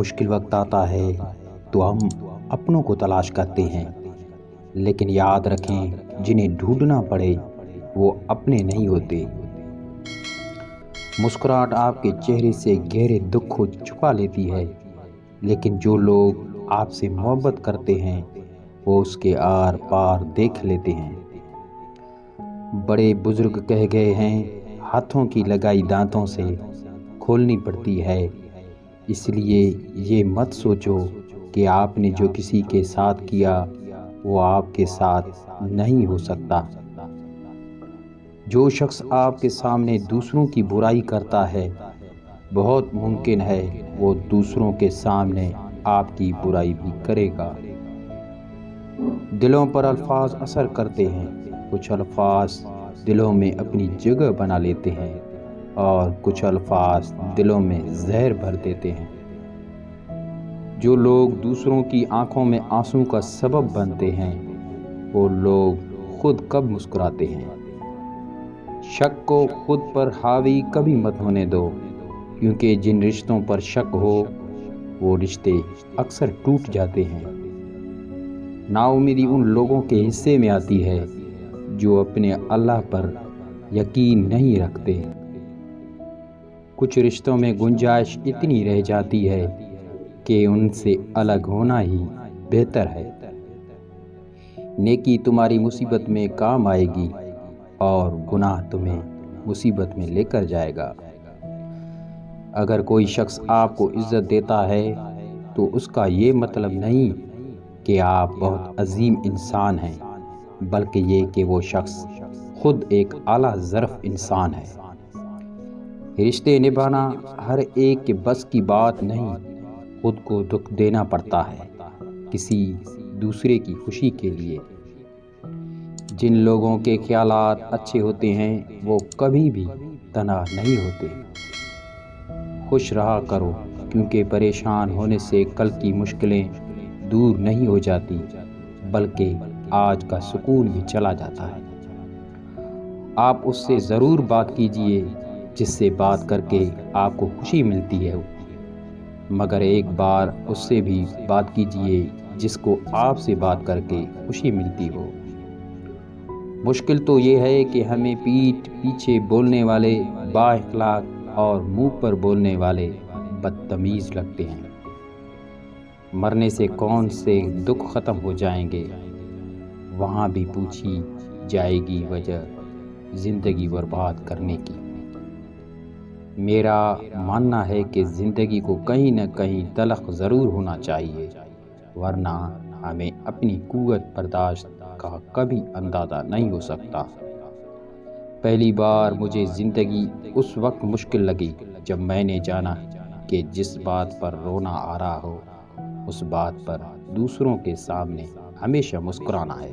مشکل وقت آتا ہے تو ہم اپنوں کو تلاش کرتے ہیں، لیکن یاد رکھیں جنہیں ڈھونڈنا پڑے وہ اپنے نہیں ہوتے۔ مسکراہٹ آپ کے چہرے سے گہرے دکھ کو چھپا لیتی ہے، لیکن جو لوگ آپ سے محبت کرتے ہیں وہ اس کے آر پار دیکھ لیتے ہیں۔ بڑے بزرگ کہہ گئے ہیں، ہاتھوں کی لگائی دانتوں سے کھولنی پڑتی ہے، اس لیے یہ مت سوچو کہ آپ نے جو کسی کے ساتھ کیا وہ آپ کے ساتھ نہیں ہو سکتا۔ جو شخص آپ کے سامنے دوسروں کی برائی کرتا ہے بہت ممکن ہے وہ دوسروں کے سامنے آپ کی برائی بھی کرے گا۔ دلوں پر الفاظ اثر کرتے ہیں، کچھ الفاظ دلوں میں اپنی جگہ بنا لیتے ہیں اور کچھ الفاظ دلوں میں زہر بھر دیتے ہیں۔ جو لوگ دوسروں کی آنکھوں میں آنسوں کا سبب بنتے ہیں وہ لوگ خود کب مسکراتے ہیں۔ شک کو خود پر حاوی کبھی مت ہونے دو، کیونکہ جن رشتوں پر شک ہو وہ رشتے اکثر ٹوٹ جاتے ہیں۔ نا امیدی ان لوگوں کے حصے میں آتی ہے جو اپنے اللہ پر یقین نہیں رکھتے۔ کچھ رشتوں میں گنجائش اتنی رہ جاتی ہے کہ ان سے الگ ہونا ہی بہتر ہے۔ نیکی تمہاری مصیبت میں کام آئے گی اور گناہ تمہیں مصیبت میں لے کر جائے گا۔ اگر کوئی شخص آپ کو عزت دیتا ہے تو اس کا یہ مطلب نہیں کہ آپ بہت عظیم انسان ہیں، بلکہ یہ کہ وہ شخص خود ایک اعلیٰ ظرف انسان ہے۔ رشتے نبھانا ہر ایک کے بس کی بات نہیں، خود کو دکھ دینا پڑتا ہے کسی دوسرے کی خوشی کے لیے۔ جن لوگوں کے خیالات اچھے ہوتے ہیں وہ کبھی بھی تنہا نہیں ہوتے۔ خوش رہا کرو، کیونکہ پریشان ہونے سے کل کی مشکلیں دور نہیں ہو جاتی بلکہ آج کا سکون بھی چلا جاتا ہے۔ آپ اس سے ضرور بات کیجئے جس سے بات کر کے آپ کو خوشی ملتی ہے، مگر ایک بار اس سے بھی بات کیجئے جس کو آپ سے بات کر کے خوشی ملتی ہو۔ مشکل تو یہ ہے کہ ہمیں پیٹھ پیچھے بولنے والے با اخلاق اور منہ پر بولنے والے بدتمیز لگتے ہیں۔ مرنے سے کون سے دکھ ختم ہو جائیں گے، وہاں بھی پوچھی جائے گی وجہ زندگی برباد کرنے کی۔ میرا ماننا ہے کہ زندگی کو کہیں نہ کہیں تلخ ضرور ہونا چاہیے، ورنہ ہمیں اپنی قوت برداشت کا کبھی اندازہ نہیں ہو سکتا۔ پہلی بار مجھے زندگی اس وقت مشکل لگی جب میں نے جانا کہ جس بات پر رونا آ رہا ہو اس بات پر دوسروں کے سامنے ہمیشہ مسکرانا ہے۔